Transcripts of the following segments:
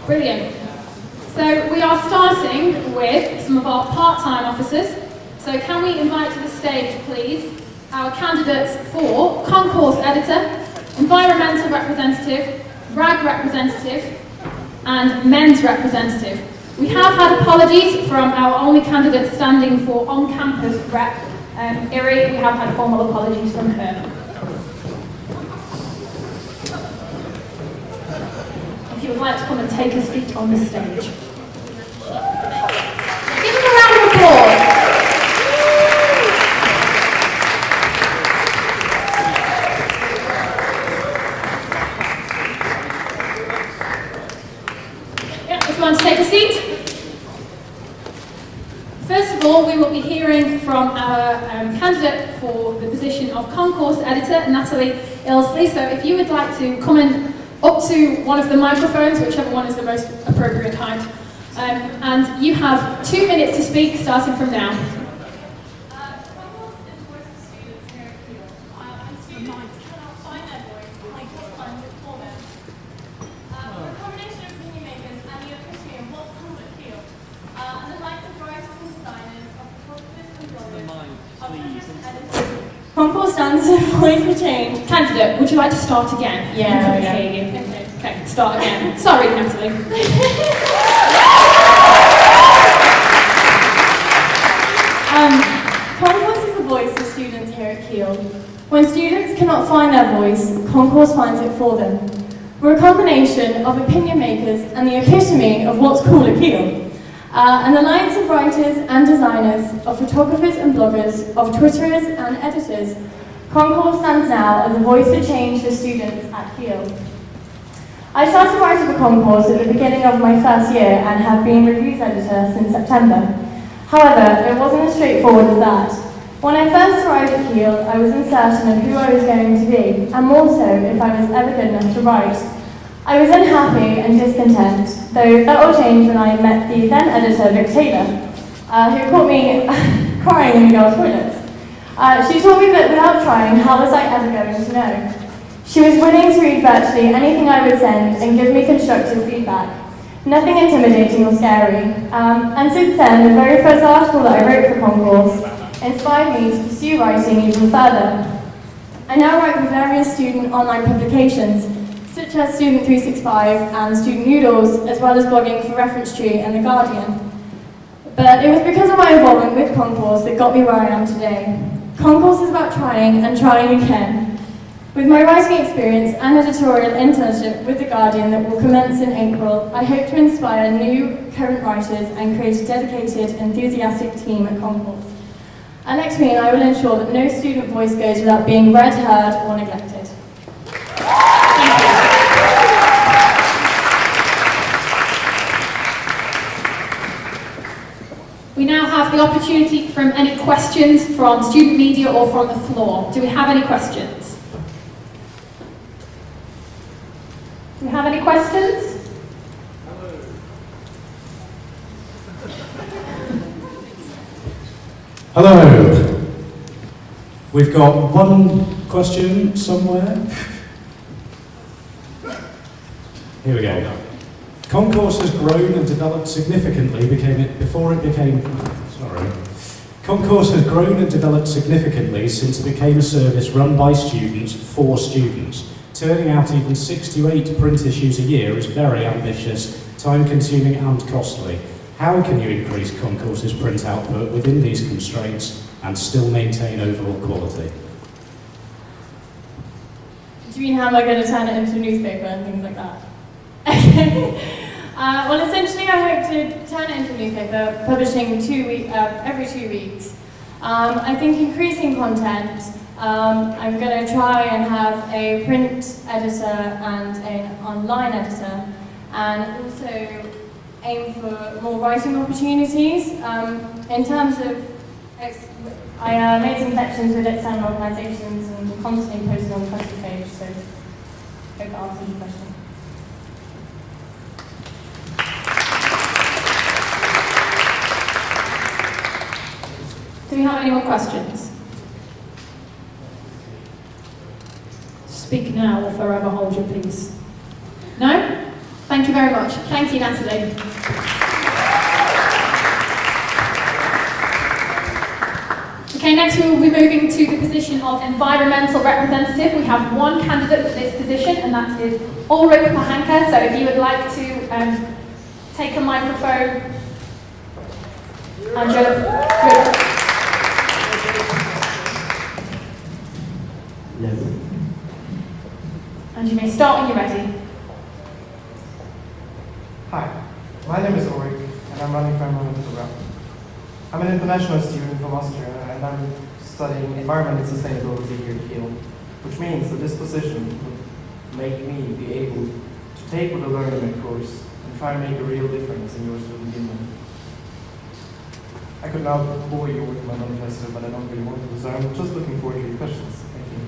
Brilliant. So we are starting with some of our part-time officers. So can we invite to the stage, please, our candidates for Concourse Editor, Environmental Representative, RAG Representative, and Men's Representative. We have had apologies from our only candidate standing for on-campus rep, Ire. We have had formal apologies from her. If you would like to come and take a seat on the stage. Give them a round of applause. Yeah, if you want to take a seat. First of all, we will be hearing from our candidate for the position of Concourse Editor, Natalie Ilsley. So if you would like to come in up to one of the microphones, whichever one is the most appropriate height, and you have 2 minutes to speak, starting from now. Concourse is a voice for students here at Keele, and students cannot find their voice, Concourse finds it for them. We're a combination of opinion makers and the epitome of what's cool at Keele, and the likes of writers and designers, of photographers and bloggers, of printers and editors. Concourse stands for Voice for Change. Candidate, would you like to start again? Yeah. Okay, start again. Sorry, Natalie. Concourse is a voice for students here at Keele. When students cannot find their voice, Concourse finds it for them. We're a combination of opinion makers and the epitome of what's cool at Keele. An alliance of writers and designers, of photographers and bloggers, of Twitterers and editors, Concourse stands now as a voice for change for students at Keele. I started writing for Concourse at the beginning of my first year and have been reviews editor since September. However, it wasn't as straightforward as that. When I first arrived at Keele, I was uncertain of who I was going to be, and more so if I was ever good enough to write. I was unhappy and discontent, though that all changed when I met the then editor, Vic Taylor, who caught me crying in the girls' toilets. She told me that without trying, how was I ever going to know? She was willing to read virtually anything I would send and give me constructive feedback. Nothing intimidating or scary. And since then, the very first article that I wrote for Concourse inspired me to pursue writing even further. I now write for various student online publications, such as Student 365 and Student Noodles, as well as blogging for Reference Tree and The Guardian. But it was because of my involvement with Concourse that got me where I am today. Concourse is about trying and trying again. With my writing experience and editorial internship with The Guardian that will commence in April, I hope to inspire new current writers and create a dedicated, enthusiastic team at Concourse. And next mean, I will ensure that no student voice goes without being read, heard, or neglected. Thank you. We now have the opportunity from any questions from student media or from the floor. Do we have any questions? Do we have any questions? Hello. We've got one question somewhere. Here we go. Concourse has grown and developed significantly Concourse has grown and developed significantly since it became a service run by students for students. Turning out even 6 to 8 print issues a year is very ambitious, time-consuming and costly. How can you increase Concourse's print output within these constraints and still maintain overall quality? Do you mean how am I going to turn it into a newspaper and things like that? Well, essentially I hope to turn it into a newspaper, publishing every 2 weeks. I think increasing content, I'm going to try and have a print editor and an online editor, and also aim for more writing opportunities. In terms of, I made some connections with external organisations and constantly posted on the question page, so hope that answers your question. Do we have any more questions? Speak now or forever hold your peace. No? Thank Thank you very much. Thank you, Natalie. Okay, next we will be moving to the position of environmental representative. We have one candidate for this position, and that is Ulrich Pohanka. So if you would like to take a microphone, and you may start when you're ready. Hi, my name is Ulrich, and I'm running for environmental rep. I'm an international student from Austria, and I'm studying environment and sustainability here at Kiel, which means that this position would make me be able to take what I learned in my course and try and make a real difference in your student union. I could now bore you with my manifesto, but I don't really want to, so I'm just looking forward to your questions. Thank you.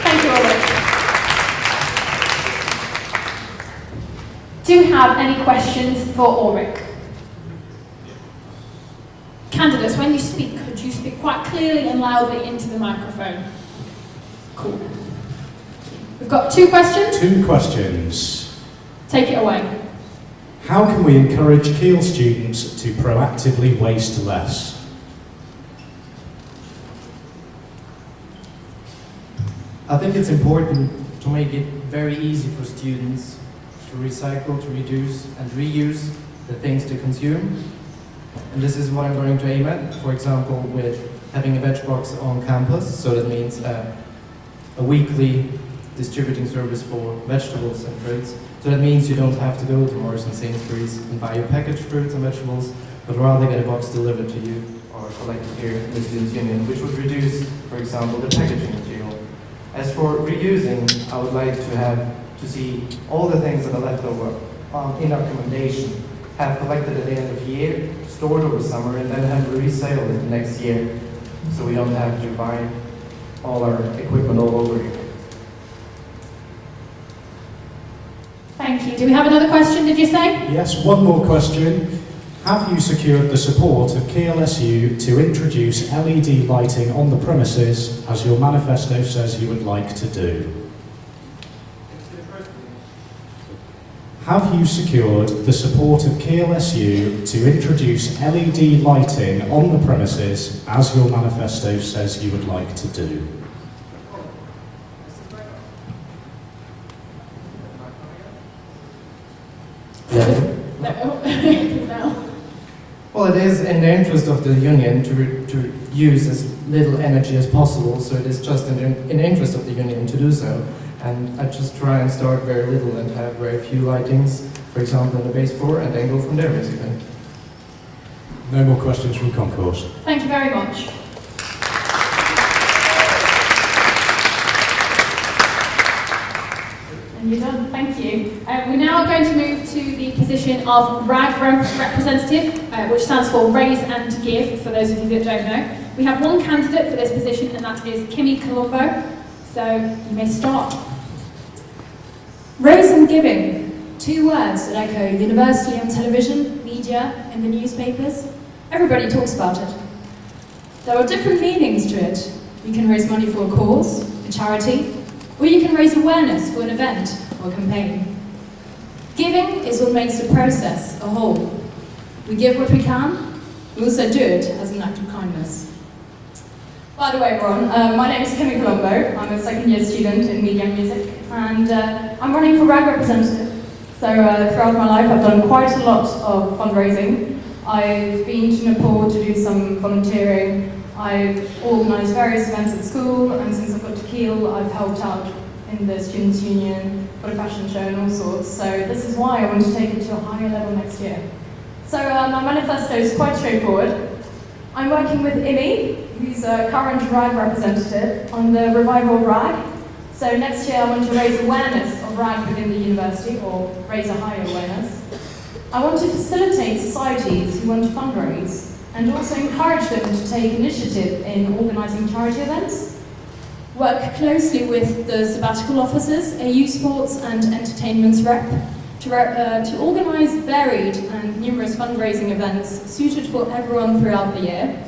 Thank you, Ulrich. Do you have any questions for Ulrich? Candidates, when you speak, could you speak quite clearly and loudly into the microphone? Cool. We've got 2 questions. 2 questions. Take it away. How can we encourage Kiel students to proactively waste less? I think it's important to make it very easy for students to recycle, to reduce and reuse the things they consume. And this is what I'm going to aim at, for example, with having a veg box on campus. So that means a weekly distributing service for vegetables and fruits. So that means you don't have to go to Morris and Sainsbury's and buy your packaged fruits and vegetables, but rather get a box delivered to you or collected here in the Students' Union, which would reduce, for example, the packaging material. As for reusing, I would like to see all the things that are left over in our recommendation have collected at the end of the year, stored over summer, and then have resale it next year, so we don't have to buy all our equipment all over again. Thank you. Do we have another question, did you say? Yes, one more question. Have you secured the support of KeeleSU to introduce LED lighting on the premises, as your manifesto says you would like to do? Have you secured the support of KeeleSU to introduce LED lighting on the premises, as your manifesto says you would like to do? No. Well, it is in the interest of the union to use as little energy as possible, so it is just in the interest of the union to do so. And I just try and start very little and have very few lightings, for example, in the base floor, and then go from there, basically. No more questions from Concourse. Thank you very much. And you're done. Thank you. We're now going to move to the position of RAG representative, which stands for Raise and Give, for those of you that don't know. We have one candidate for this position, and that is Kimmy Colombo. So you may start. Raise and giving. 2 words that echo university on television, media, in the newspapers. Everybody talks about it. There are different meanings to it. You can raise money for a cause, a charity, or you can raise awareness for an event or campaign. Giving is what makes the process a whole. We give what we can, we also do it as an act of kindness. By the way, everyone, my name is Kimmy Colombo. I'm a 2nd year student in media and music, and I'm running for RAG representative. So throughout my life, I've done quite a lot of fundraising. I've been to Nepal to do some volunteering. I've organised various events at school, and since I've got to Kiel, I've helped out in the Students' Union, got a fashion show and all sorts. So this is why I want to take it to a higher level next year. So my manifesto is quite straightforward. I'm working with Ilsley, who's a current RAG representative, on the revival of RAG. So next year I want to raise awareness of RAG within the university, or raise a higher awareness. I want to facilitate societies who want to fundraise, and also encourage them to take initiative in organising charity events. Work closely with the sabbatical officers, AU Sports and Entertainment's rep, to organise varied and numerous fundraising events suited for everyone throughout the year.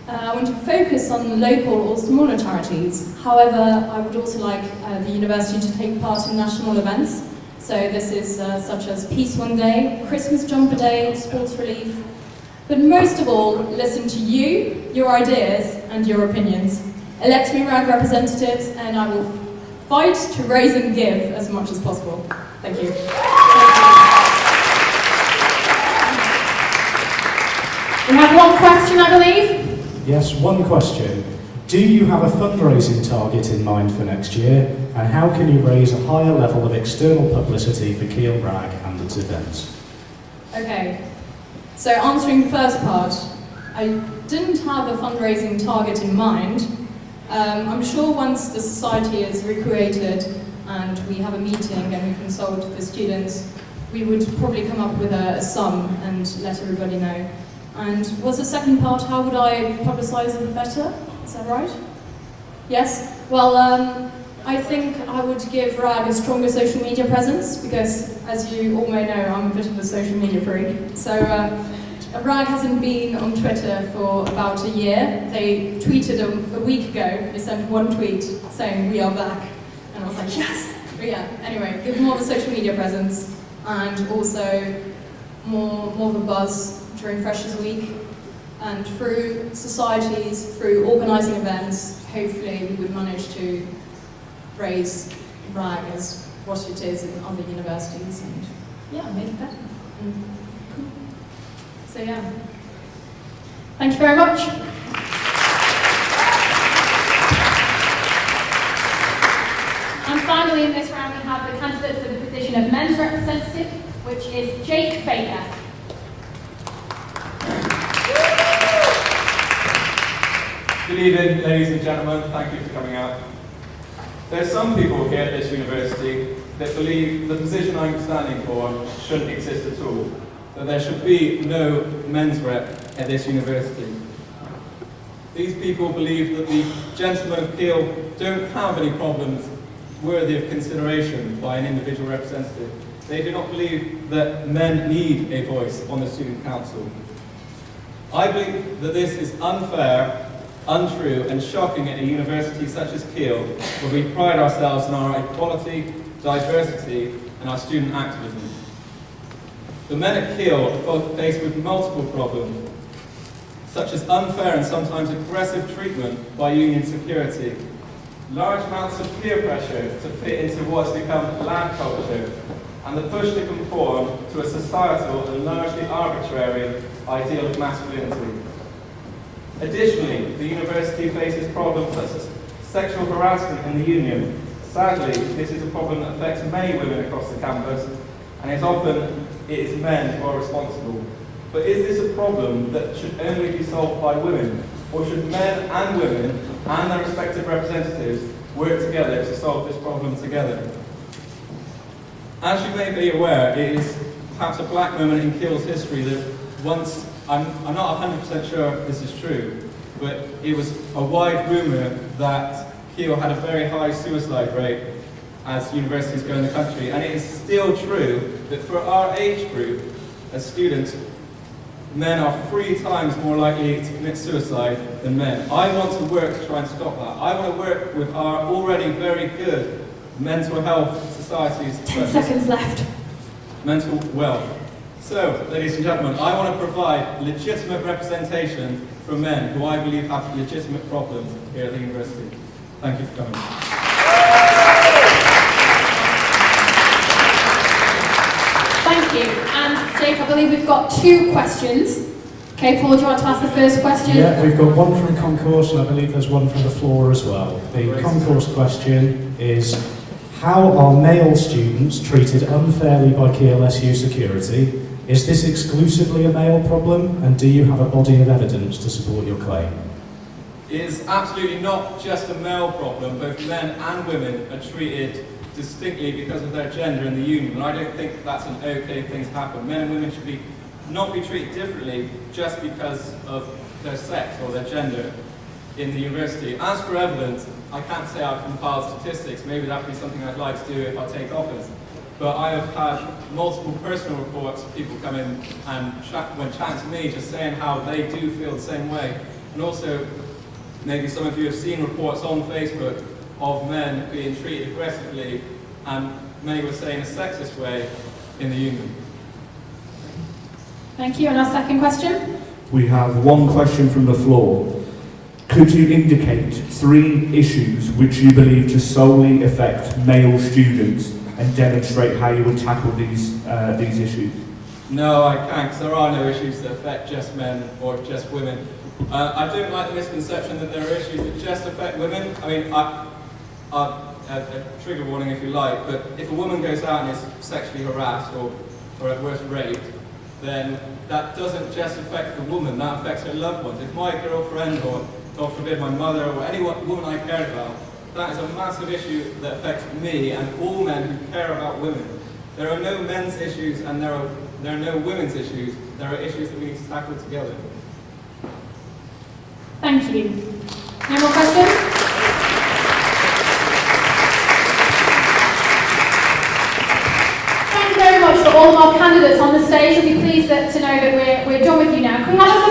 I want to focus on local or smaller charities. However, I would also like the university to take part in national events So this is such as Peace One Day, Christmas Jumper Day, Sports Relief. But most of all, listen to you, your ideas, and your opinions. Elect me RAG representatives, and I will fight to raise and give as much as possible. Thank you. We have one question, I believe. Yes, one question. Do you have a fundraising target in mind for next year, and how can you raise a higher level of external publicity for Keele RAG and its events? Okay, so answering the first part, I didn't have a fundraising target in mind. I'm sure once the society is recreated and we have a meeting and we consult the students, we would probably come up with a sum and let everybody know. And what's the second part? How would I publicise it better? Is that right? Yes? Well, I think I would give RAG a stronger social media presence because, as you all may know, I'm a bit of a social media freak. So RAG hasn't been on Twitter for about a year. They tweeted a week ago. They sent one tweet saying, "We are back." And I was like, yes! But yeah, anyway, give more of a social media presence and also more of a buzz during Freshers Week. And through societies, through organising events, hopefully we would manage to raise RAG as what it is in other universities and yeah, make it better. So yeah. Thank you very much. And finally in this round we have the candidate for the position of men's representative, which is Jake Baker. Good evening, ladies and gentlemen. Thank you for coming out. There are some people here at this university that believe the position I'm standing for shouldn't exist at all, that there should be no men's rep at this university. These people believe that the gentlemen of Keele don't have any problems worthy of consideration by an individual representative. They do not believe that men need a voice on the student council. I believe that this is unfair, untrue and shocking at a university such as Keele, where we pride ourselves on our equality, diversity and our student activism. The men at Keele are both faced with multiple problems, such as unfair and sometimes aggressive treatment by union security, large amounts of peer pressure to fit into what's become lab culture, and the push to conform to a societal and largely arbitrary ideal of masculinity. Additionally, the university faces problems such as sexual harassment in the union. Sadly, this is a problem that affects many women across the campus, and it is men who are responsible. But is this a problem that should only be solved by women, or should men and women and their respective representatives work together to solve this problem together? As you may be aware, it is perhaps a black moment in Keele's history that once, I'm not 100% sure if this is true, but it was a wide rumour that Keele had a very high suicide rate as universities go in the country, and it is still true that for our age group, as students, men are 3 times more likely to commit suicide than men. I want to work to try and stop that. I want to work with our already very good mental health societies. 10 seconds left. Mental wealth. So, ladies and gentlemen, I want to provide legitimate representation from men who I believe have legitimate problems here at the university. Thank you for coming. Thank you. And Jake, I believe we've got 2 questions. Okay, Paul, do you want to ask the first question? Yeah, we've got one from Concourse, and I believe there's one from the floor as well. The Concourse question is, how are male students treated unfairly by KeeleSU security? Is this exclusively a male problem, and do you have a body of evidence to support your claim? It is absolutely not just a male problem. Both men and women are treated distinctly because of their gender in the union, and I don't think that's an okay thing to happen. Men and women should not be treated differently just because of their sex or their gender in the university. As for evidence, I can't say I've compiled statistics. Maybe that would be something I'd like to do if I take office. But I have had multiple personal reports of people come in and when chatting to me, just saying how they do feel the same way. And also, maybe some of you have seen reports on Facebook of men being treated aggressively and many would say in a sexist way, in the union. Thank you. And our second question? We have one question from the floor. Could you indicate 3 issues which you believe to solely affect male students and demonstrate how you would tackle these issues? No, I can't, because there are no issues that affect just men or just women. I don't like the misconception that there are issues that just affect women. I mean, a trigger warning if you like, but if a woman goes out and is sexually harassed or at worst raped, then that doesn't just affect the woman, that affects her loved ones. If my girlfriend or, God forbid, my mother or any woman I cared about, that is a massive issue that affects me and all men who care about women. There are no men's issues and there are no women's issues. There are issues that we need to tackle together. Thank you. No more questions? Thank you very much for all of our candidates on the stage. You'll be pleased to know that we're done with you now. Can we have a